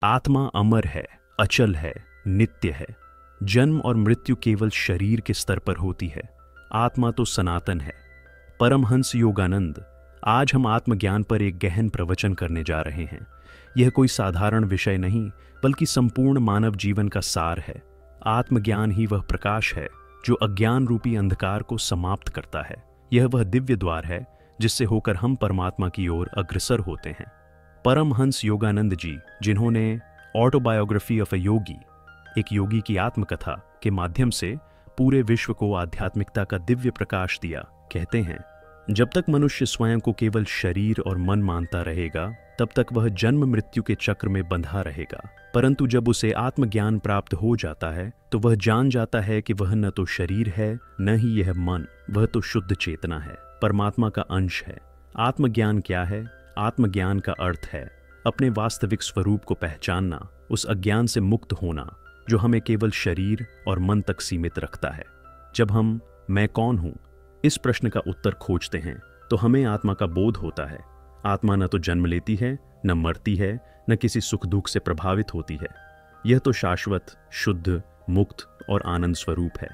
आत्मा अमर है, अचल है, नित्य है। जन्म और मृत्यु केवल शरीर के स्तर पर होती है, आत्मा तो सनातन है। परमहंस योगानंद, आज हम आत्मज्ञान पर एक गहन प्रवचन करने जा रहे हैं। यह कोई साधारण विषय नहीं, बल्कि संपूर्ण मानव जीवन का सार है। आत्मज्ञान ही वह प्रकाश है जो अज्ञान रूपी अंधकार को समाप्त करता है। यह वह दिव्य द्वार है जिससे होकर हम परमात्मा की ओर अग्रसर होते हैं। परमहंस योगानंद जी, जिन्होंने ऑटोबायोग्राफी ऑफ अ योगी, एक योगी की आत्मकथा के माध्यम से पूरे विश्व को आध्यात्मिकता का दिव्य प्रकाश दिया, कहते हैं, जब तक मनुष्य स्वयं को केवल शरीर और मन मानता रहेगा, तब तक वह जन्म मृत्यु के चक्र में बंधा रहेगा। परंतु जब उसे आत्मज्ञान प्राप्त हो जाता है तो वह जान जाता है कि वह न तो शरीर है, न ही यह मन, वह तो शुद्ध चेतना है, परमात्मा का अंश है। आत्मज्ञान क्या है? आत्मज्ञान का अर्थ है अपने वास्तविक स्वरूप को पहचानना, उस अज्ञान से मुक्त होना जो हमें केवल शरीर और मन तक सीमित रखता है। जब हम मैं कौन हूं इस प्रश्न का उत्तर खोजते हैं तो हमें आत्मा का बोध होता है। आत्मा न तो जन्म लेती है, न मरती है, न किसी सुख दुख से प्रभावित होती है। यह तो शाश्वत, शुद्ध, मुक्त और आनंद स्वरूप है।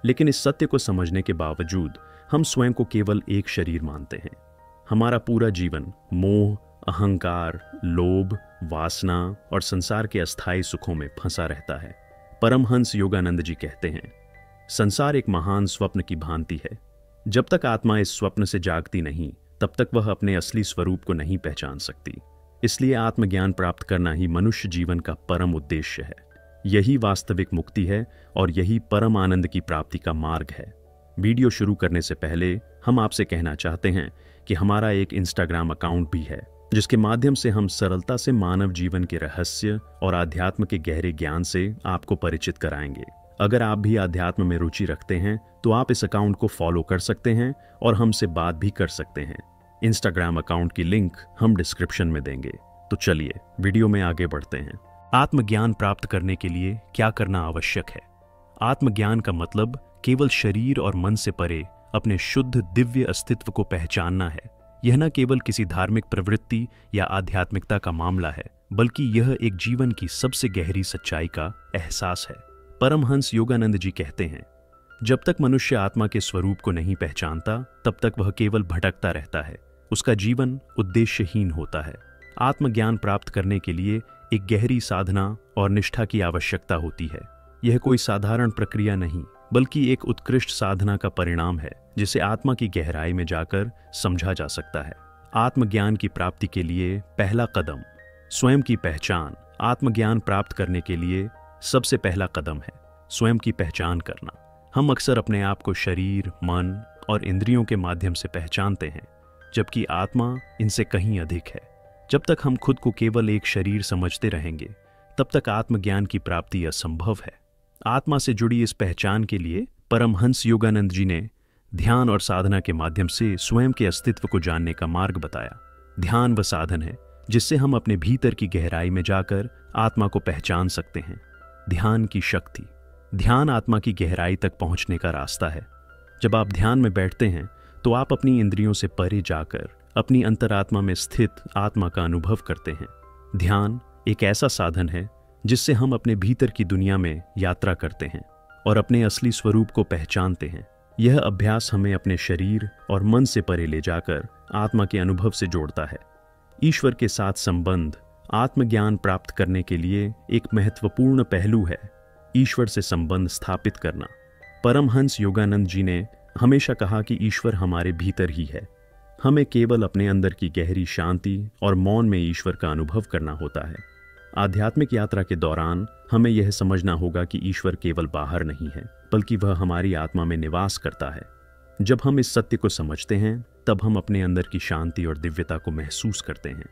लेकिन इस सत्य को समझने के बावजूद हम स्वयं को केवल एक शरीर मानते हैं। हमारा पूरा जीवन मोह, अहंकार, लोभ, वासना और संसार के अस्थायी सुखों में फंसा रहता है। परमहंस योगानंद जी कहते हैं, संसार एक महान स्वप्न की भांति है। जब तक आत्मा इस स्वप्न से जागती नहीं, तब तक वह अपने असली स्वरूप को नहीं पहचान सकती। इसलिए आत्मज्ञान प्राप्त करना ही मनुष्य जीवन का परम उद्देश्य है। यही वास्तविक मुक्ति है और यही परम आनंद की प्राप्ति का मार्ग है। वीडियो शुरू करने से पहले हम आपसे कहना चाहते हैं कि हमारा एक इंस्टाग्राम अकाउंट भी है, जिसके माध्यम से हम सरलता से मानव जीवन के रहस्य और आध्यात्म के गहरे ज्ञान से आपको परिचित कराएंगे। अगर आप भी आध्यात्म में रुचि रखते हैं तो आप इस अकाउंट को फॉलो कर सकते हैं और हमसे बात भी कर सकते हैं। इंस्टाग्राम अकाउंट की लिंक हम डिस्क्रिप्शन में देंगे। तो चलिए वीडियो में आगे बढ़ते हैं। आत्मज्ञान प्राप्त करने के लिए क्या करना आवश्यक है? आत्मज्ञान का मतलब केवल शरीर और मन से परे अपने शुद्ध दिव्य अस्तित्व को पहचानना है। यह न केवल किसी धार्मिक प्रवृत्ति या आध्यात्मिकता का मामला है, बल्कि यह एक जीवन की सबसे गहरी सच्चाई का एहसास है। परमहंस योगानंद जी कहते हैं, जब तक मनुष्य आत्मा के स्वरूप को नहीं पहचानता, तब तक वह केवल भटकता रहता है। उसका जीवन उद्देश्यहीन होता है। आत्मज्ञान प्राप्त करने के लिए एक गहरी साधना और निष्ठा की आवश्यकता होती है। यह कोई साधारण प्रक्रिया नहीं, बल्कि एक उत्कृष्ट साधना का परिणाम है, जिसे आत्मा की गहराई में जाकर समझा जा सकता है। आत्मज्ञान की प्राप्ति के लिए पहला कदम स्वयं की पहचान। आत्मज्ञान प्राप्त करने के लिए सबसे पहला कदम है स्वयं की पहचान करना। हम अक्सर अपने आप को शरीर, मन और इंद्रियों के माध्यम से पहचानते हैं, जबकि आत्मा इनसे कहीं अधिक है। जब तक हम खुद को केवल एक शरीर समझते रहेंगे, तब तक आत्मज्ञान की प्राप्ति असंभव है। आत्मा से जुड़ी इस पहचान के लिए परमहंस योगानंद जी ने ध्यान और साधना के माध्यम से स्वयं के अस्तित्व को जानने का मार्ग बताया। ध्यान वह साधन है जिससे हम अपने भीतर की गहराई में जाकर आत्मा को पहचान सकते हैं। ध्यान की शक्ति। ध्यान आत्मा की गहराई तक पहुंचने का रास्ता है। जब आप ध्यान में बैठते हैं तो आप अपनी इंद्रियों से परे जाकर अपनी अंतरात्मा में स्थित आत्मा का अनुभव करते हैं। ध्यान एक ऐसा साधन है जिससे हम अपने भीतर की दुनिया में यात्रा करते हैं और अपने असली स्वरूप को पहचानते हैं। यह अभ्यास हमें अपने शरीर और मन से परे ले जाकर आत्मा के अनुभव से जोड़ता है। ईश्वर के साथ संबंध आत्मज्ञान प्राप्त करने के लिए एक महत्वपूर्ण पहलू है। ईश्वर से संबंध स्थापित करना। परमहंस योगानंद जी ने हमेशा कहा कि ईश्वर हमारे भीतर ही है। हमें केवल अपने अंदर की गहरी शांति और मौन में ईश्वर का अनुभव करना होता है। आध्यात्मिक यात्रा के दौरान हमें यह समझना होगा कि ईश्वर केवल बाहर नहीं है, बल्कि वह हमारी आत्मा में निवास करता है। जब हम इस सत्य को समझते हैं, तब हम अपने अंदर की शांति और दिव्यता को महसूस करते हैं।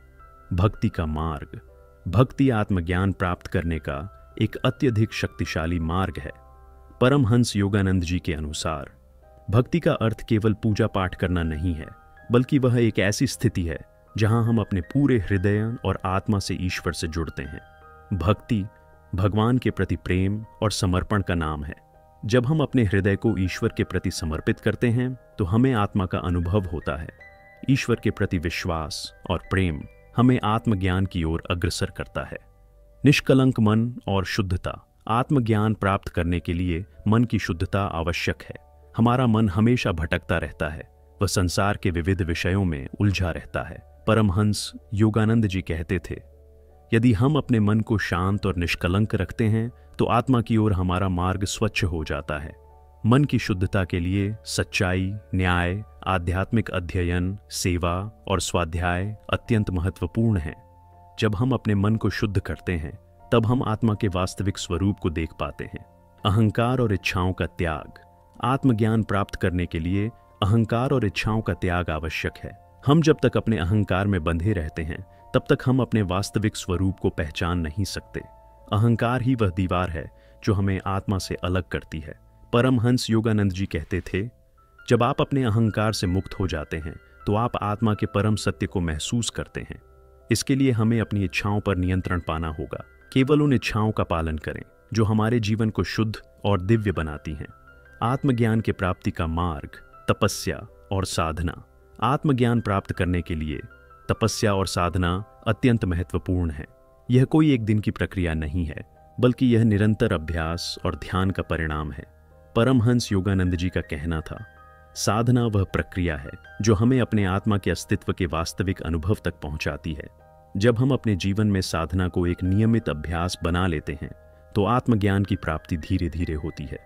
भक्ति का मार्ग। भक्ति आत्मज्ञान प्राप्त करने का एक अत्यधिक शक्तिशाली मार्ग है। परमहंस योगानंद जी के अनुसार भक्ति का अर्थ केवल पूजा पाठ करना नहीं है, बल्कि वह एक ऐसी स्थिति है जहां हम अपने पूरे हृदय और आत्मा से ईश्वर से जुड़ते हैं। भक्ति भगवान के प्रति प्रेम और समर्पण का नाम है। जब हम अपने हृदय को ईश्वर के प्रति समर्पित करते हैं तो हमें आत्मा का अनुभव होता है। ईश्वर के प्रति विश्वास और प्रेम हमें आत्मज्ञान की ओर अग्रसर करता है। निष्कलंक मन और शुद्धता। आत्मज्ञान प्राप्त करने के लिए मन की शुद्धता आवश्यक है। हमारा मन हमेशा भटकता रहता है, वह संसार के विविध विषयों में उलझा रहता है। परमहंस योगानंद जी कहते थे, यदि हम अपने मन को शांत और निष्कलंक रखते हैं तो आत्मा की ओर हमारा मार्ग स्वच्छ हो जाता है। मन की शुद्धता के लिए सच्चाई, न्याय, आध्यात्मिक अध्ययन, सेवा और स्वाध्याय अत्यंत महत्वपूर्ण हैं। जब हम अपने मन को शुद्ध करते हैं तब हम आत्मा के वास्तविक स्वरूप को देख पाते हैं। अहंकार और इच्छाओं का त्याग। आत्मज्ञान प्राप्त करने के लिए अहंकार और इच्छाओं का त्याग आवश्यक है। हम जब तक अपने अहंकार में बंधे रहते हैं तब तक हम अपने वास्तविक स्वरूप को पहचान नहीं सकते। अहंकार ही वह दीवार है जो हमें आत्मा से अलग करती है। परमहंस योगानंद जी कहते थे, जब आप अपने अहंकार से मुक्त हो जाते हैं तो आप आत्मा के परम सत्य को महसूस करते हैं। इसके लिए हमें अपनी इच्छाओं पर नियंत्रण पाना होगा। केवल उन इच्छाओं का पालन करें जो हमारे जीवन को शुद्ध और दिव्य बनाती हैं। आत्मज्ञान के प्राप्ति का मार्ग, तपस्या और साधना। आत्मज्ञान प्राप्त करने के लिए तपस्या और साधना अत्यंत महत्वपूर्ण है। यह कोई एक दिन की प्रक्रिया नहीं है, बल्कि यह निरंतर अभ्यास और ध्यान का परिणाम है। परमहंस योगानंद जी का कहना था, साधना वह प्रक्रिया है जो हमें अपने आत्मा के अस्तित्व के वास्तविक अनुभव तक पहुंचाती है। जब हम अपने जीवन में साधना को एक नियमित अभ्यास बना लेते हैं तो आत्मज्ञान की प्राप्ति धीरे धीरे होती है।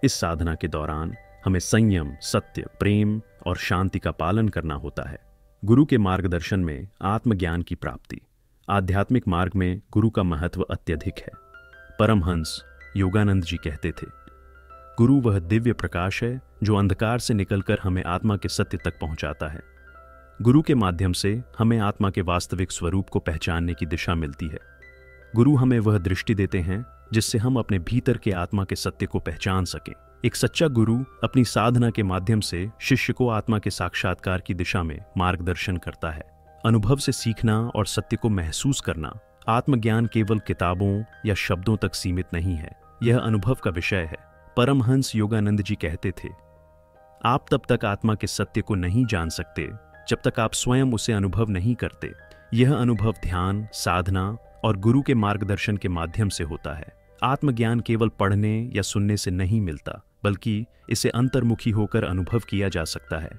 इस साधना के दौरान हमें संयम, सत्य, प्रेम और शांति का पालन करना होता है। गुरु के मार्गदर्शन में आत्मज्ञान की प्राप्ति। आध्यात्मिक मार्ग में गुरु का महत्व अत्यधिक है। परमहंस योगानंद जी कहते थे, गुरु वह दिव्य प्रकाश है जो अंधकार से निकलकर हमें आत्मा के सत्य तक पहुंचाता है। गुरु के माध्यम से हमें आत्मा के वास्तविक स्वरूप को पहचानने की दिशा मिलती है। गुरु हमें वह दृष्टि देते हैं जिससे हम अपने भीतर के आत्मा के सत्य को पहचान सकें। एक सच्चा गुरु अपनी साधना के माध्यम से शिष्य को आत्मा के साक्षात्कार की दिशा में मार्गदर्शन करता है। अनुभव से सीखना और सत्य को महसूस करना। आत्मज्ञान केवल किताबों या शब्दों तक सीमित नहीं है, यह अनुभव का विषय है। परमहंस योगानंद जी कहते थे, आप तब तक आत्मा के सत्य को नहीं जान सकते जब तक आप स्वयं उसे अनुभव नहीं करते। यह अनुभव ध्यान, साधना और गुरु के मार्गदर्शन के माध्यम से होता है। आत्मज्ञान केवल पढ़ने या सुनने से नहीं मिलता, बल्कि इसे अंतर्मुखी होकर अनुभव किया जा सकता है।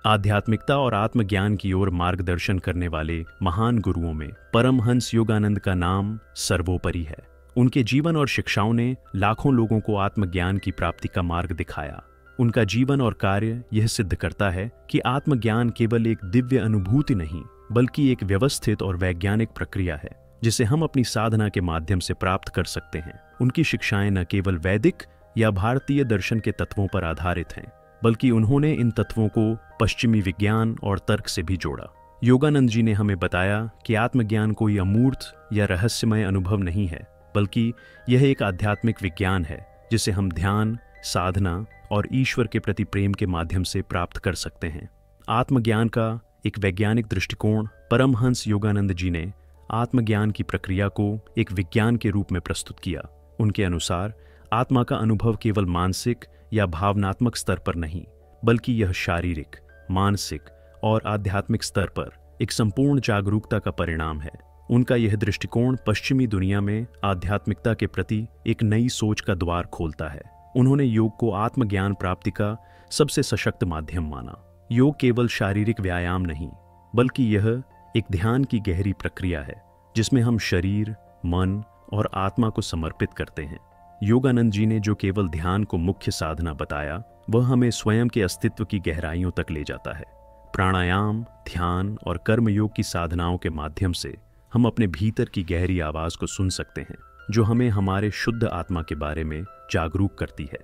आध्यात्मिकता और आत्मज्ञान की ओर मार्गदर्शन करने वाले महान गुरुओं में परमहंस योगानंद का नाम सर्वोपरि है। उनके जीवन और शिक्षाओं ने लाखों लोगों को आत्मज्ञान की प्राप्ति का मार्ग दिखाया। उनका जीवन और कार्य यह सिद्ध करता है कि आत्मज्ञान केवल एक दिव्य अनुभूति नहीं, बल्कि एक व्यवस्थित और वैज्ञानिक प्रक्रिया है जिसे हम अपनी साधना के माध्यम से प्राप्त कर सकते हैं। उनकी शिक्षाएं न केवल वैदिक या भारतीय दर्शन के तत्वों पर आधारित हैं, बल्कि उन्होंने इन तत्वों को पश्चिमी विज्ञान और तर्क से भी जोड़ा। योगानंद जी ने हमें बताया कि आत्मज्ञान कोई अमूर्त या रहस्यमय अनुभव नहीं है, बल्कि यह एक आध्यात्मिक विज्ञान है जिसे हम ध्यान, साधना और ईश्वर के प्रति प्रेम के माध्यम से प्राप्त कर सकते हैं। आत्मज्ञान का एक वैज्ञानिक दृष्टिकोण। परमहंस योगानंद जी ने आत्मज्ञान की प्रक्रिया को एक विज्ञान के रूप में प्रस्तुत किया। उनके अनुसार आत्मा का अनुभव केवल मानसिक या भावनात्मक स्तर पर नहीं, बल्कि यह शारीरिक, मानसिक और आध्यात्मिक स्तर पर एक संपूर्ण जागरूकता का परिणाम है। उनका यह दृष्टिकोण पश्चिमी दुनिया में आध्यात्मिकता के प्रति एक नई सोच का द्वार खोलता है। उन्होंने योग को आत्मज्ञान प्राप्ति का सबसे सशक्त माध्यम माना। योग केवल शारीरिक व्यायाम नहीं, बल्कि यह एक ध्यान की गहरी प्रक्रिया है जिसमें हम शरीर, मन और आत्मा को समर्पित करते हैं। योगानंद जी ने जो केवल ध्यान को मुख्य साधना बताया, वह हमें स्वयं के अस्तित्व की गहराइयों तक ले जाता है। प्राणायाम, ध्यान और कर्मयोग की साधनाओं के माध्यम से हम अपने भीतर की गहरी आवाज को सुन सकते हैं, जो हमें हमारे शुद्ध आत्मा के बारे में जागरूक करती है।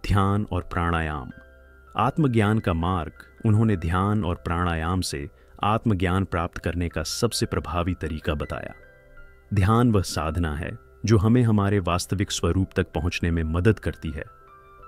ध्यान और प्राणायाम। आत्मज्ञान का मार्ग। उन्होंने ध्यान और प्राणायाम से आत्मज्ञान प्राप्त करने का सबसे प्रभावी तरीका बताया। ध्यान वह साधना है जो हमें हमारे वास्तविक स्वरूप तक पहुंचने में मदद करती है।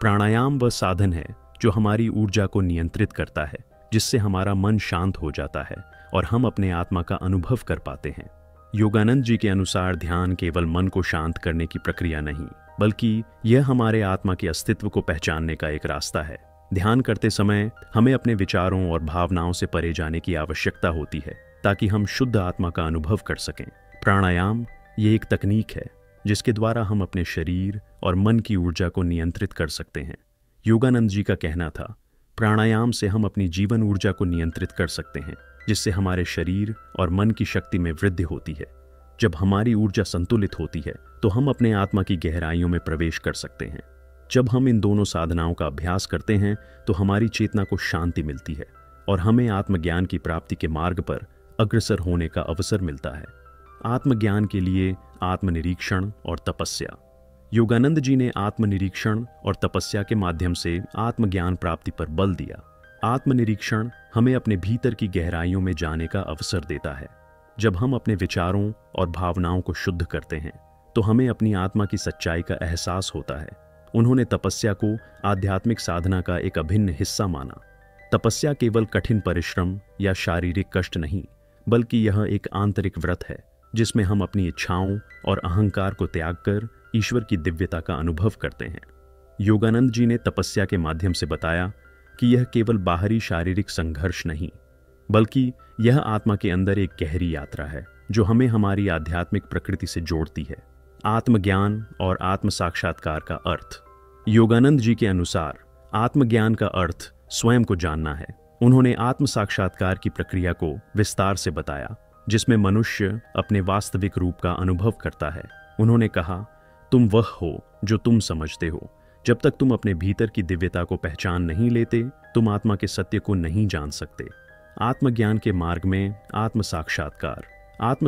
प्राणायाम वह साधन है जो हमारी ऊर्जा को नियंत्रित करता है, जिससे हमारा मन शांत हो जाता है और हम अपने आत्मा का अनुभव कर पाते हैं। योगानंद जी के अनुसार ध्यान केवल मन को शांत करने की प्रक्रिया नहीं, बल्कि यह हमारे आत्मा के अस्तित्व को पहचानने का एक रास्ता है। ध्यान करते समय हमें अपने विचारों और भावनाओं से परे जाने की आवश्यकता होती है ताकि हम शुद्ध आत्मा का अनुभव कर सकें। प्राणायाम ये एक तकनीक है जिसके द्वारा हम अपने शरीर और मन की ऊर्जा को नियंत्रित कर सकते हैं। योगानंद जी का कहना था, प्राणायाम से हम अपनी जीवन ऊर्जा को नियंत्रित कर सकते हैं, जिससे हमारे शरीर और मन की शक्ति में वृद्धि होती है। जब हमारी ऊर्जा संतुलित होती है तो हम अपने आत्मा की गहराइयों में प्रवेश कर सकते हैं। जब हम इन दोनों साधनाओं का अभ्यास करते हैं तो हमारी चेतना को शांति मिलती है और हमें आत्मज्ञान की प्राप्ति के मार्ग पर अग्रसर होने का अवसर मिलता है। आत्मज्ञान के लिए आत्मनिरीक्षण और तपस्या। योगानंद जी ने आत्मनिरीक्षण और तपस्या के माध्यम से आत्मज्ञान प्राप्ति पर बल दिया। आत्मनिरीक्षण हमें अपने भीतर की गहराइयों में जाने का अवसर देता है। जब हम अपने विचारों और भावनाओं को शुद्ध करते हैं तो हमें अपनी आत्मा की सच्चाई का एहसास होता है। उन्होंने तपस्या को आध्यात्मिक साधना का एक अभिन्न हिस्सा माना। तपस्या केवल कठिन परिश्रम या शारीरिक कष्ट नहीं, बल्कि यह एक आंतरिक व्रत है जिसमें हम अपनी इच्छाओं और अहंकार को त्याग कर ईश्वर की दिव्यता का अनुभव करते हैं। योगानंद जी ने तपस्या के माध्यम से बताया कि यह केवल बाहरी शारीरिक संघर्ष नहीं, बल्कि यह आत्मा के अंदर एक गहरी यात्रा है जो हमें हमारी आध्यात्मिक प्रकृति से जोड़ती है। आत्मज्ञान और आत्म साक्षात्कार का अर्थ। योगानंद जी के अनुसार आत्मज्ञान का अर्थ स्वयं को जानना है। उन्होंने आत्म साक्षात्कार की प्रक्रिया को विस्तार से बताया, जिसमें मनुष्य अपने वास्तविक रूप का अनुभव करता है। उन्होंने कहा, तुम वह हो जो तुम समझते हो। जब तक तुम अपने भीतर की दिव्यता को पहचान नहीं लेते, तुम आत्मा के सत्य को नहीं जान सकते। आत्मज्ञान के मार्ग में आत्म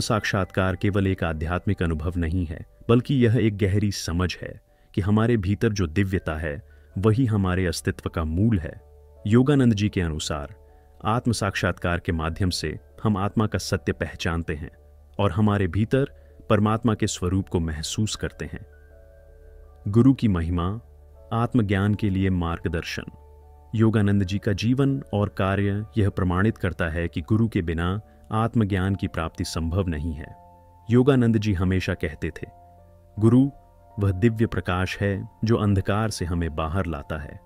साक्षात्कार केवल एक आध्यात्मिक अनुभव नहीं है, बल्कि यह एक गहरी समझ है कि हमारे भीतर जो दिव्यता है वही हमारे अस्तित्व का मूल है। योगानंद जी के अनुसार आत्म साक्षात्कार के माध्यम से हम आत्मा का सत्य पहचानते हैं और हमारे भीतर परमात्मा के स्वरूप को महसूस करते हैं। गुरु की महिमा। आत्मज्ञान के लिए मार्गदर्शन। योगानंद जी का जीवन और कार्य यह प्रमाणित करता है कि गुरु के बिना आत्मज्ञान की प्राप्ति संभव नहीं है। योगानंद जी हमेशा कहते थे, गुरु वह दिव्य प्रकाश है जो अंधकार से हमें बाहर लाता है।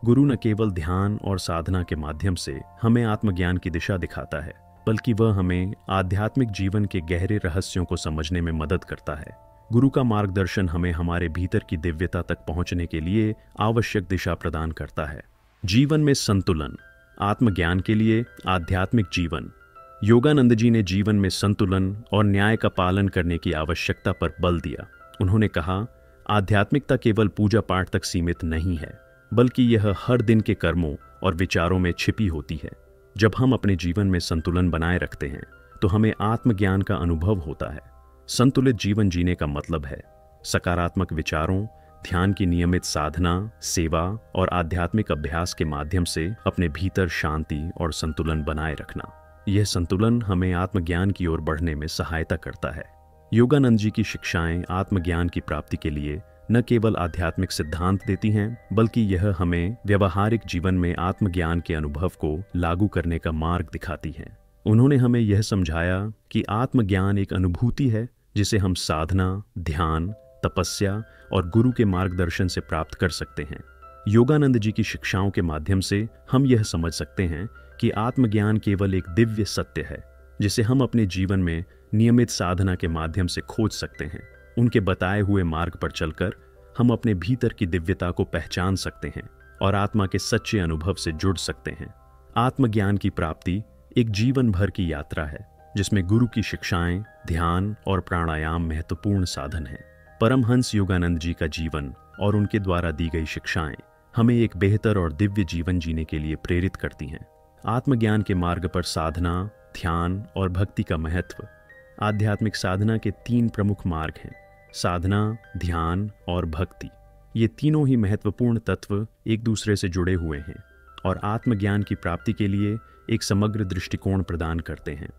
गुरु न केवल ध्यान और साधना के माध्यम से हमें आत्मज्ञान की दिशा दिखाता है, बल्कि वह हमें आध्यात्मिक जीवन के गहरे रहस्यों को समझने में मदद करता है। गुरु का मार्गदर्शन हमें हमारे भीतर की दिव्यता तक पहुंचने के लिए आवश्यक दिशा प्रदान करता है। जीवन में संतुलन। आत्मज्ञान के लिए आध्यात्मिक जीवन। योगानंद जी ने जीवन में संतुलन और न्याय का पालन करने की आवश्यकता पर बल दिया। उन्होंने कहा, आध्यात्मिकता केवल पूजा पाठ तक सीमित नहीं है, बल्कि यह हर दिन के कर्मों और विचारों में छिपी होती है। जब हम अपने जीवन में संतुलन बनाए रखते हैं तो हमें आत्मज्ञान का अनुभव होता है। संतुलित जीवन जीने का मतलब है सकारात्मक विचारों, ध्यान की नियमित साधना, सेवा और आध्यात्मिक अभ्यास के माध्यम से अपने भीतर शांति और संतुलन बनाए रखना। यह संतुलन हमें आत्मज्ञान की ओर बढ़ने में सहायता करता है। योगानंद जी की शिक्षाएं आत्मज्ञान की प्राप्ति के लिए न केवल आध्यात्मिक सिद्धांत देती हैं, बल्कि यह हमें व्यवहारिक जीवन में आत्मज्ञान के अनुभव को लागू करने का मार्ग दिखाती हैं। उन्होंने हमें यह समझाया कि आत्मज्ञान एक अनुभूति है जिसे हम साधना, ध्यान, तपस्या और गुरु के मार्गदर्शन से प्राप्त कर सकते हैं। योगानंद जी की शिक्षाओं के माध्यम से हम यह समझ सकते हैं कि आत्मज्ञान केवल एक दिव्य सत्य है जिसे हम अपने जीवन में नियमित साधना के माध्यम से खोज सकते हैं। उनके बताए हुए मार्ग पर चलकर हम अपने भीतर की दिव्यता को पहचान सकते हैं और आत्मा के सच्चे अनुभव से जुड़ सकते हैं। आत्मज्ञान की प्राप्ति एक जीवन भर की यात्रा है जिसमें गुरु की शिक्षाएं, ध्यान और प्राणायाम महत्वपूर्ण साधन हैं। परमहंस योगानंद जी का जीवन और उनके द्वारा दी गई शिक्षाएं हमें एक बेहतर और दिव्य जीवन जीने के लिए प्रेरित करती हैं। आत्मज्ञान के मार्ग पर साधना, ध्यान और भक्ति का महत्व। आध्यात्मिक साधना के 3 प्रमुख मार्ग हैं: साधना, ध्यान और भक्ति। ये तीनों ही महत्वपूर्ण तत्व एक दूसरे से जुड़े हुए हैं और आत्मज्ञान की प्राप्ति के लिए एक समग्र दृष्टिकोण प्रदान करते हैं।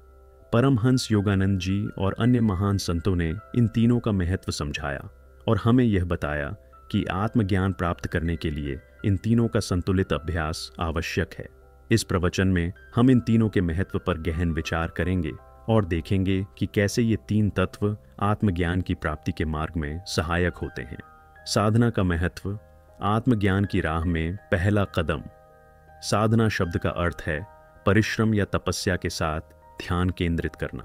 परमहंस योगानंद जी और अन्य महान संतों ने इन तीनों का महत्व समझाया और हमें यह बताया कि आत्मज्ञान प्राप्त करने के लिए इन तीनों का संतुलित अभ्यास आवश्यक है। इस प्रवचन में हम इन तीनों के महत्व पर गहन विचार करेंगे और देखेंगे कि कैसे ये 3 तत्व आत्मज्ञान की प्राप्ति के मार्ग में सहायक होते हैं। साधना का महत्व। आत्मज्ञान की राह में पहला कदम। साधना शब्द का अर्थ है परिश्रम या तपस्या के साथ ध्यान केंद्रित करना।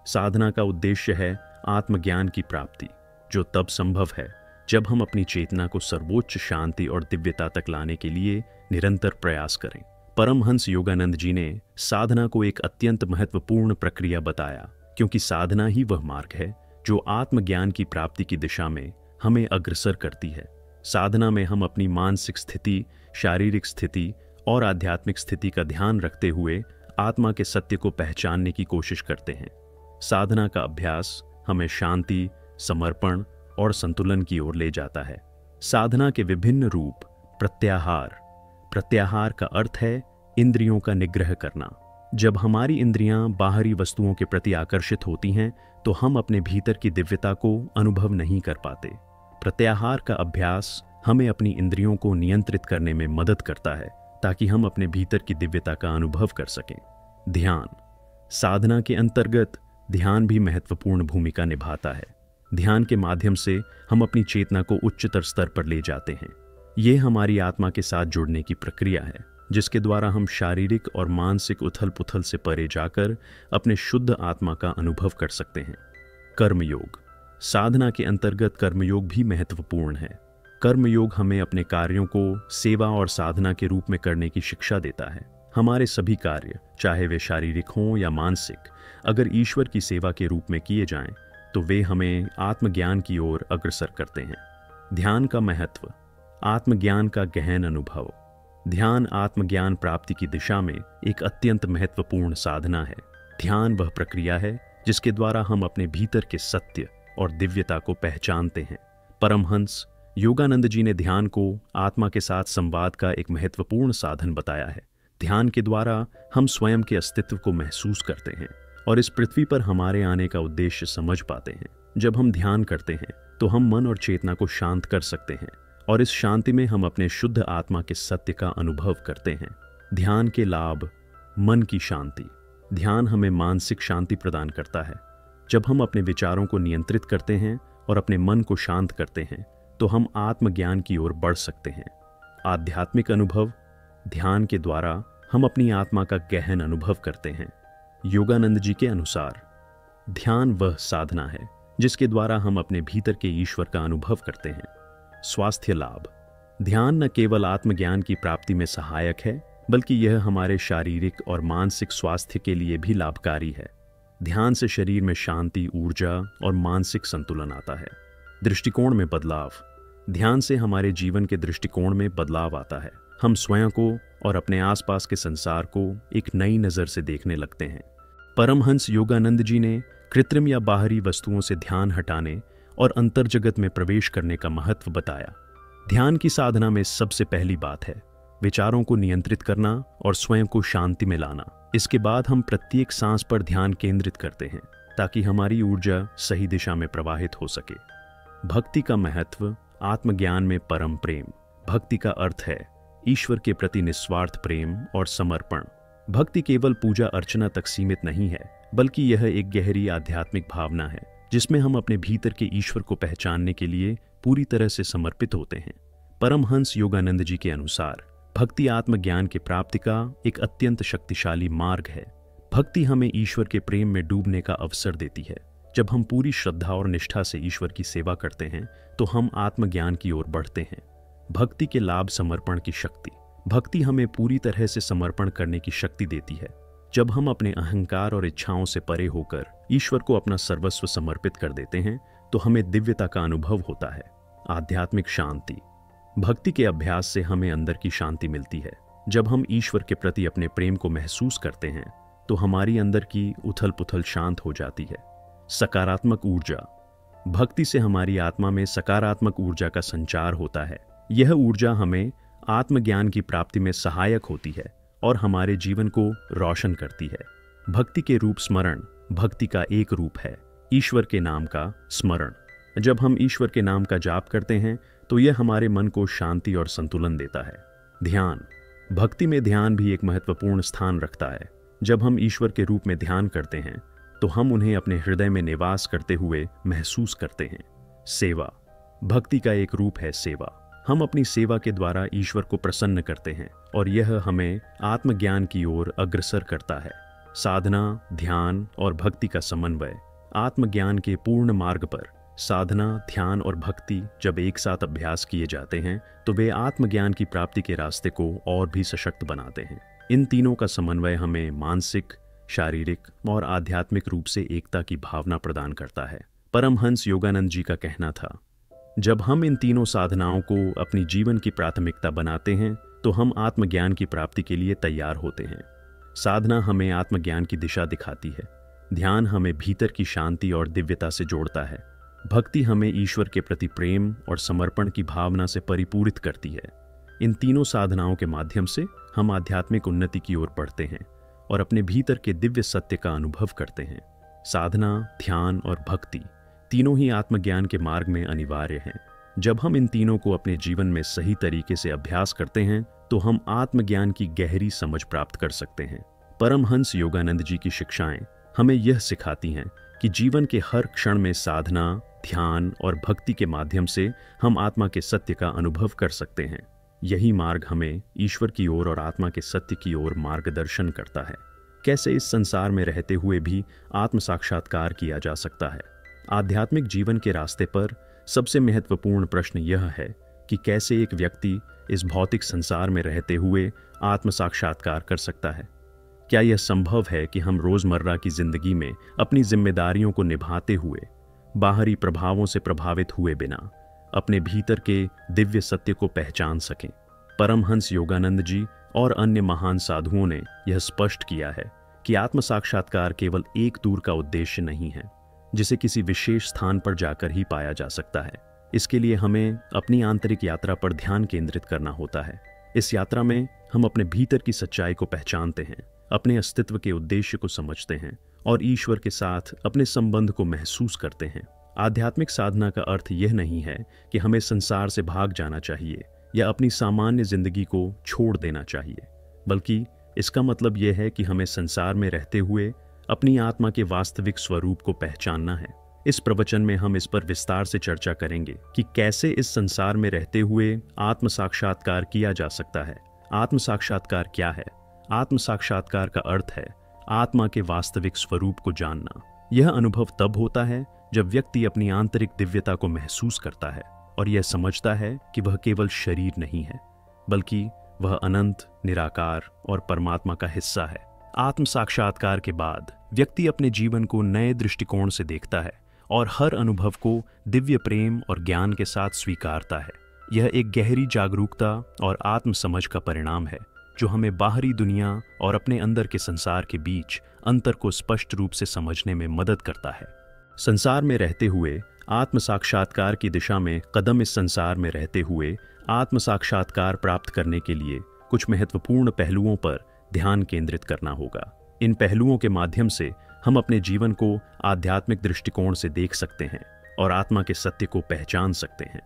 साधना का उद्देश्य है आत्मज्ञान की प्राप्ति, जो तब संभव है जब हम अपनी चेतना को सर्वोच्च शांति और दिव्यता तक लाने के लिए निरंतर प्रयास करें। परमहंस योगानंद जी ने साधना को एक अत्यंत महत्वपूर्ण प्रक्रिया बताया, क्योंकि साधना ही वह मार्ग है जो आत्मज्ञान की प्राप्ति की दिशा में हमें अग्रसर करती है। साधना में हम अपनी मानसिक स्थिति, शारीरिक स्थिति और आध्यात्मिक स्थिति का ध्यान रखते हुए आत्मा के सत्य को पहचानने की कोशिश करते हैं। साधना का अभ्यास हमें शांति, समर्पण और संतुलन की ओर ले जाता है। साधना के विभिन्न रूप। प्रत्याहार का अर्थ है इंद्रियों का निग्रह करना। जब हमारी इंद्रियां बाहरी वस्तुओं के प्रति आकर्षित होती हैं तो हम अपने भीतर की दिव्यता को अनुभव नहीं कर पाते। प्रत्याहार का अभ्यास हमें अपनी इंद्रियों को नियंत्रित करने में मदद करता है ताकि हम अपने भीतर की दिव्यता का अनुभव कर सकें। ध्यान। साधना के अंतर्गत ध्यान भी महत्वपूर्ण भूमिका निभाता है। ध्यान के माध्यम से हम अपनी चेतना को उच्चतर स्तर पर ले जाते हैं। ये हमारी आत्मा के साथ जुड़ने की प्रक्रिया है, जिसके द्वारा हम शारीरिक और मानसिक उथल पुथल से परे जाकर अपने शुद्ध आत्मा का अनुभव कर सकते हैं। कर्मयोग। साधना के अंतर्गत कर्मयोग भी महत्वपूर्ण है। कर्मयोग हमें अपने कार्यों को सेवा और साधना के रूप में करने की शिक्षा देता है। हमारे सभी कार्य, चाहे वे शारीरिक हों या मानसिक, अगर ईश्वर की सेवा के रूप में किए जाएं, तो वे हमें आत्मज्ञान की ओर अग्रसर करते हैं। ध्यान का महत्व। आत्मज्ञान का गहन अनुभव। ध्यान आत्मज्ञान प्राप्ति की दिशा में एक अत्यंत महत्वपूर्ण साधना है। ध्यान वह प्रक्रिया है जिसके द्वारा हम अपने भीतर के सत्य और दिव्यता को पहचानते हैं। परमहंस योगानंद जी ने ध्यान को आत्मा के साथ संवाद का एक महत्वपूर्ण साधन बताया है। ध्यान के द्वारा हम स्वयं के अस्तित्व को महसूस करते हैं और इस पृथ्वी पर हमारे आने का उद्देश्य समझ पाते हैं। जब हम ध्यान करते हैं तो हम मन और चेतना को शांत कर सकते हैं और इस शांति में हम अपने शुद्ध आत्मा के सत्य का अनुभव करते हैं। ध्यान के लाभ। मन की शांति। ध्यान हमें मानसिक शांति प्रदान करता है। जब हम अपने विचारों को नियंत्रित करते हैं और अपने मन को शांत करते हैं तो हम आत्मज्ञान की ओर बढ़ सकते हैं। आध्यात्मिक अनुभव। ध्यान के द्वारा हम अपनी आत्मा का गहन अनुभव करते हैं। योगानंद जी के अनुसार ध्यान वह साधना है जिसके द्वारा हम अपने भीतर के ईश्वर का अनुभव करते हैं। स्वास्थ्य लाभ। ध्यान न केवल आत्मज्ञान की प्राप्ति में सहायक है, बल्कि यह हमारे शारीरिक और मानसिक स्वास्थ्य के लिए भी लाभकारी है। ध्यान से शरीर में शांति, ऊर्जा और मानसिक संतुलन आता है। दृष्टिकोण में बदलाव। ध्यान से हमारे जीवन के दृष्टिकोण में बदलाव आता है। हम स्वयं को और अपने आसपास के संसार को एक नई नज़र से देखने लगते हैं। परमहंस योगानंद जी ने कृत्रिम या बाहरी वस्तुओं से ध्यान हटाने और अंतर्जगत में प्रवेश करने का महत्व बताया। ध्यान की साधना में सबसे पहली बात है विचारों को नियंत्रित करना और स्वयं को शांति में लाना। इसके बाद हम प्रत्येक सांस पर ध्यान केंद्रित करते हैं ताकि हमारी ऊर्जा सही दिशा में प्रवाहित हो सके। भक्ति का महत्व। आत्मज्ञान में परम प्रेम। भक्ति का अर्थ है ईश्वर के प्रति निस्वार्थ प्रेम और समर्पण। भक्ति केवल पूजा अर्चना तक सीमित नहीं है, बल्कि यह एक गहरी आध्यात्मिक भावना है जिसमें हम अपने भीतर के ईश्वर को पहचानने के लिए पूरी तरह से समर्पित होते हैं। परमहंस योगानंद जी के अनुसार भक्ति आत्मज्ञान की प्राप्ति का एक अत्यंत शक्तिशाली मार्ग है। भक्ति हमें ईश्वर के प्रेम में डूबने का अवसर देती है। जब हम पूरी श्रद्धा और निष्ठा से ईश्वर की सेवा करते हैं तो हम आत्मज्ञान की ओर बढ़ते हैं। भक्ति के लाभ। समर्पण की शक्ति। भक्ति हमें पूरी तरह से समर्पण करने की शक्ति देती है। जब हम अपने अहंकार और इच्छाओं से परे होकर ईश्वर को अपना सर्वस्व समर्पित कर देते हैं तो हमें दिव्यता का अनुभव होता है। आध्यात्मिक शांति। भक्ति के अभ्यास से हमें अंदर की शांति मिलती है। जब हम ईश्वर के प्रति अपने प्रेम को महसूस करते हैं तो हमारी अंदर की उथल पुथल शांत हो जाती है। सकारात्मक ऊर्जा। भक्ति से हमारी आत्मा में सकारात्मक ऊर्जा का संचार होता है। यह ऊर्जा हमें आत्मज्ञान की प्राप्ति में सहायक होती है और हमारे जीवन को रोशन करती है। भक्ति के रूप। स्मरण। भक्ति का एक रूप है ईश्वर के नाम का स्मरण। जब हम ईश्वर के नाम का जाप करते हैं तो यह हमारे मन को शांति और संतुलन देता है। ध्यान। भक्ति में ध्यान भी एक महत्वपूर्ण स्थान रखता है। जब हम ईश्वर के रूप में ध्यान करते हैं तो हम उन्हें अपने हृदय में निवास करते हुए महसूस करते हैं। सेवा। भक्ति का एक रूप है सेवा। हम अपनी सेवा के द्वारा ईश्वर को प्रसन्न करते हैं और यह हमें आत्मज्ञान की ओर अग्रसर करता है। साधना, ध्यान और भक्ति का समन्वय। आत्मज्ञान के पूर्ण मार्ग पर साधना, ध्यान और भक्ति जब एक साथ अभ्यास किए जाते हैं तो वे आत्मज्ञान की प्राप्ति के रास्ते को और भी सशक्त बनाते हैं। इन तीनों का समन्वय हमें मानसिक, शारीरिक और आध्यात्मिक रूप से एकता की भावना प्रदान करता है। परमहंस योगानंद जी का कहना था, जब हम इन तीनों साधनाओं को अपनी जीवन की प्राथमिकता बनाते हैं तो हम आत्मज्ञान की प्राप्ति के लिए तैयार होते हैं। साधना हमें आत्मज्ञान की दिशा दिखाती है, ध्यान हमें भीतर की शांति और दिव्यता से जोड़ता है, भक्ति हमें ईश्वर के प्रति प्रेम और समर्पण की भावना से परिपूरित करती है। इन तीनों साधनाओं के माध्यम से हम आध्यात्मिक उन्नति की ओर बढ़ते हैं और अपने भीतर के दिव्य सत्य का अनुभव करते हैं। साधना, ध्यान और भक्ति तीनों ही आत्मज्ञान के मार्ग में अनिवार्य हैं। जब हम इन तीनों को अपने जीवन में सही तरीके से अभ्यास करते हैं तो हम आत्मज्ञान की गहरी समझ प्राप्त कर सकते हैं। परमहंस योगानंद जी की शिक्षाएं हमें यह सिखाती हैं कि जीवन के हर क्षण में साधना, ध्यान और भक्ति के माध्यम से हम आत्मा के सत्य का अनुभव कर सकते हैं। यही मार्ग हमें ईश्वर की ओर और आत्मा के सत्य की ओर मार्गदर्शन करता है। कैसे इस संसार में रहते हुए भी आत्म साक्षात्कार किया जा सकता है? आध्यात्मिक जीवन के रास्ते पर सबसे महत्वपूर्ण प्रश्न यह है कि कैसे एक व्यक्ति इस भौतिक संसार में रहते हुए आत्म साक्षात्कार कर सकता है। क्या यह संभव है कि हम रोजमर्रा की जिंदगी में अपनी जिम्मेदारियों को निभाते हुए, बाहरी प्रभावों से प्रभावित हुए बिना अपने भीतर के दिव्य सत्य को पहचान सकें? परमहंस योगानंद जी और अन्य महान साधुओं ने यह स्पष्ट किया है कि आत्म साक्षात्कार केवल एक दूर का उद्देश्य नहीं है जिसे किसी विशेष स्थान पर जाकर ही पाया जा सकता है। इसके लिए हमें अपनी आंतरिक यात्रा पर ध्यान केंद्रित करना होता है। इस यात्रा में हम अपने भीतर की सच्चाई को पहचानते हैं, अपने अस्तित्व के उद्देश्य को समझते हैं और ईश्वर के साथ अपने संबंध को महसूस करते हैं। आध्यात्मिक साधना का अर्थ यह नहीं है कि हमें संसार से भाग जाना चाहिए या अपनी सामान्य जिंदगी को छोड़ देना चाहिए, बल्कि इसका मतलब यह है कि हमें संसार में रहते हुए अपनी आत्मा के वास्तविक स्वरूप को पहचानना है। इस प्रवचन में हम इस पर विस्तार से चर्चा करेंगे कि कैसे इस संसार में रहते हुए आत्म साक्षात्कार किया जा सकता है। आत्म साक्षात्कार क्या है? आत्म साक्षात्कार का अर्थ है आत्मा के वास्तविक स्वरूप को जानना। यह अनुभव तब होता है जब व्यक्ति अपनी आंतरिक दिव्यता को महसूस करता है और यह समझता है कि वह केवल शरीर नहीं है, बल्कि वह अनंत, निराकार और परमात्मा का हिस्सा है। आत्म साक्षात्कार के बाद व्यक्ति अपने जीवन को नए दृष्टिकोण से देखता है और हर अनुभव को दिव्य प्रेम और ज्ञान के साथ स्वीकारता है। यह एक गहरी जागरूकता और आत्म समझ का परिणाम है जो हमें बाहरी दुनिया और अपने अंदर के संसार के बीच अंतर को स्पष्ट रूप से समझने में मदद करता है। संसार में रहते हुए आत्म साक्षात्कार की दिशा में कदम। इस संसार में रहते हुए आत्म साक्षात्कार प्राप्त करने के लिए कुछ महत्वपूर्ण पहलुओं पर ध्यान केंद्रित करना होगा। इन पहलुओं के माध्यम से हम अपने जीवन को आध्यात्मिक दृष्टिकोण से देख सकते हैं और आत्मा के सत्य को पहचान सकते हैं।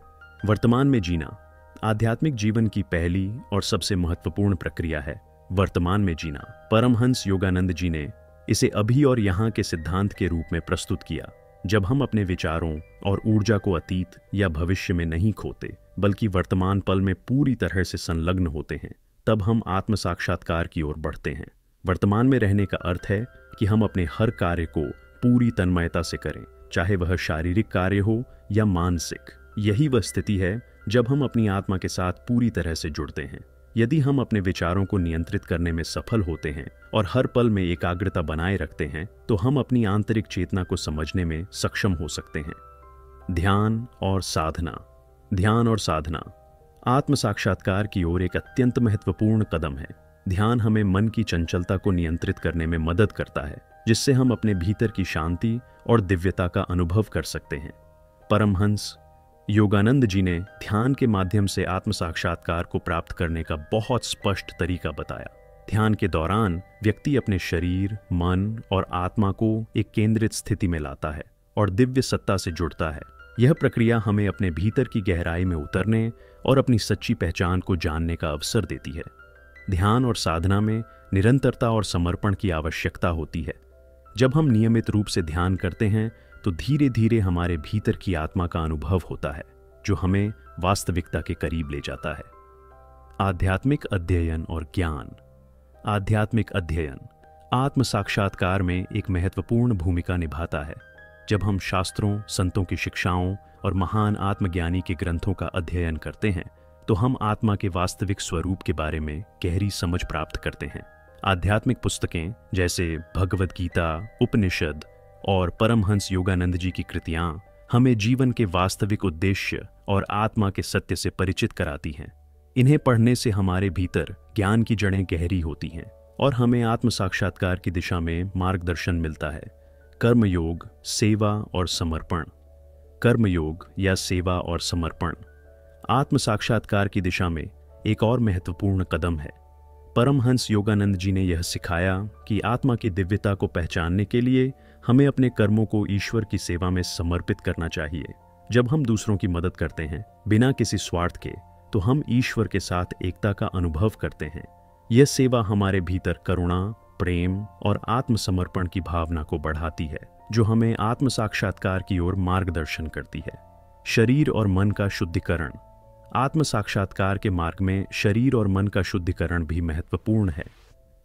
वर्तमान में जीना आध्यात्मिक जीवन की पहली और सबसे महत्वपूर्ण प्रक्रिया है। वर्तमान में जीना। परमहंस योगानंद जी ने इसे अभी और यहाँ के सिद्धांत के रूप में प्रस्तुत किया। जब हम अपने विचारों और ऊर्जा को अतीत या भविष्य में नहीं खोते, बल्कि वर्तमान पल में पूरी तरह से संलग्न होते हैं, तब हम आत्म साक्षात्कार की ओर बढ़ते हैं। वर्तमान में रहने का अर्थ है कि हम अपने हर कार्य को पूरी तन्मयता से करें, चाहे वह शारीरिक कार्य हो या मानसिक। यही वह स्थिति है जब हम अपनी आत्मा के साथ पूरी तरह से जुड़ते हैं। यदि हम अपने विचारों को नियंत्रित करने में सफल होते हैं और हर पल में एकाग्रता बनाए रखते हैं, तो हम अपनी आंतरिक चेतना को समझने में सक्षम हो सकते हैं। ध्यान और साधना। ध्यान और साधना आत्म साक्षात्कार की ओर एक अत्यंत महत्वपूर्ण कदम है। ध्यान हमें मन की चंचलता को नियंत्रित करने में मदद करता है, जिससे हम अपने भीतर की शांति और दिव्यता का अनुभव कर सकते हैं। परमहंस योगानंद जी ने ध्यान के माध्यम से आत्म साक्षात्कार को प्राप्त करने का बहुत स्पष्ट तरीका बताया। ध्यान के दौरान व्यक्ति अपने शरीर, मन और आत्मा को एक केंद्रित स्थिति में लाता है और दिव्य सत्ता से जुड़ता है। यह प्रक्रिया हमें अपने भीतर की गहराई में उतरने और अपनी सच्ची पहचान को जानने का अवसर देती है। ध्यान और साधना में निरंतरता और समर्पण की आवश्यकता होती है। जब हम नियमित रूप से ध्यान करते हैं तो धीरे धीरे हमारे भीतर की आत्मा का अनुभव होता है, जो हमें वास्तविकता के करीब ले जाता है। आध्यात्मिक अध्ययन और ज्ञान। आध्यात्मिक अध्ययन आत्म साक्षात्कार में एक महत्वपूर्ण भूमिका निभाता है। जब हम शास्त्रों, संतों की शिक्षाओं और महान आत्मज्ञानी के ग्रंथों का अध्ययन करते हैं तो हम आत्मा के वास्तविक स्वरूप के बारे में गहरी समझ प्राप्त करते हैं। आध्यात्मिक पुस्तकें जैसे भगवद गीता, उपनिषद और परमहंस योगानंद जी की कृतियां हमें जीवन के वास्तविक उद्देश्य और आत्मा के सत्य से परिचित कराती हैं। इन्हें पढ़ने से हमारे भीतर ज्ञान की जड़ें गहरी होती हैं और हमें आत्म साक्षात्कार की दिशा में मार्गदर्शन मिलता है। कर्मयोग, सेवा और समर्पण। कर्मयोग या सेवा और समर्पण आत्म साक्षात्कार की दिशा में एक और महत्वपूर्ण कदम है। परमहंस योगानंद जी ने यह सिखाया कि आत्मा की दिव्यता को पहचानने के लिए हमें अपने कर्मों को ईश्वर की सेवा में समर्पित करना चाहिए। जब हम दूसरों की मदद करते हैं बिना किसी स्वार्थ के, तो हम ईश्वर के साथ एकता का अनुभव करते हैं। यह सेवा हमारे भीतर करुणा, प्रेम और आत्मसमर्पण की भावना को बढ़ाती है, जो हमें आत्म साक्षात्कार की ओर मार्गदर्शन करती है। शरीर और मन का शुद्धिकरण। आत्म साक्षात्कार के मार्ग में शरीर और मन का शुद्धिकरण भी महत्वपूर्ण है।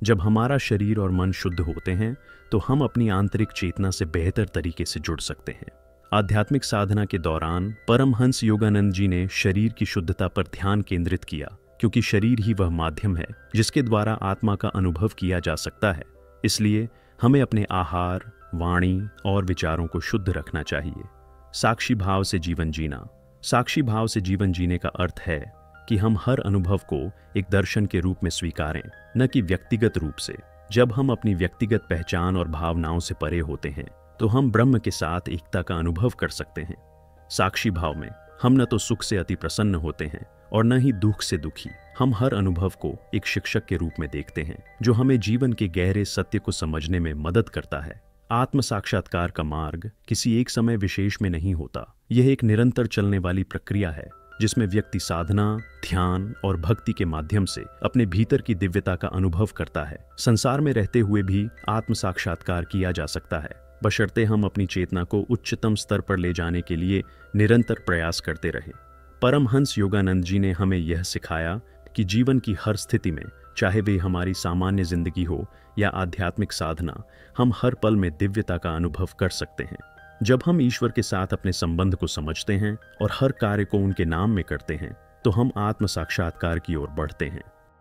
जब हमारा शरीर और मन शुद्ध होते हैं तो हम अपनी आंतरिक चेतना से बेहतर तरीके से जुड़ सकते हैं। आध्यात्मिक साधना के दौरान परमहंस योगानंद जी ने शरीर की शुद्धता पर ध्यान केंद्रित किया, क्योंकि शरीर ही वह माध्यम है जिसके द्वारा आत्मा का अनुभव किया जा सकता है। इसलिए हमें अपने आहार, वाणी और विचारों को शुद्ध रखना चाहिए। साक्षी भाव से जीवन जीना। साक्षी भाव से जीवन जीने का अर्थ है कि हम हर अनुभव को एक दर्शन के रूप में स्वीकारें, न कि व्यक्तिगत रूप से। जब हम अपनी व्यक्तिगत पहचान और भावनाओं से परे होते हैं तो हम ब्रह्म के साथ एकता का अनुभव कर सकते हैं। साक्षी भाव में हम न तो सुख से अति प्रसन्न होते हैं और न ही दुख से दुखी। हम हर अनुभव को एक शिक्षक के रूप में देखते हैं, जो हमें जीवन के गहरे सत्य को समझने में मदद करता है। आत्म साक्षात्कार का मार्ग किसी एक समय विशेष में नहीं होता। यह एक निरंतर चलने वाली प्रक्रिया है, जिसमें व्यक्ति साधना, ध्यान और भक्ति के माध्यम से अपने भीतर की दिव्यता का अनुभव करता है। संसार में रहते हुए भी आत्म साक्षात्कार किया जा सकता है, बशर्ते हम अपनी चेतना को उच्चतम स्तर पर ले जाने के लिए निरंतर प्रयास करते रहें। परमहंस योगानंद जी ने हमें यह सिखाया कि जीवन की हर स्थिति में, चाहे वे हमारी सामान्य जिंदगी हो या आध्यात्मिक साधना, हम हर पल में दिव्यता का अनुभव कर सकते हैं। जब हम ईश्वर के साथ अपने संबंध को समझते हैं और हर कार्य को उनके नाम में करते हैं, तो हम आत्म साक्षात्कार की ओर बढ़ते हैं।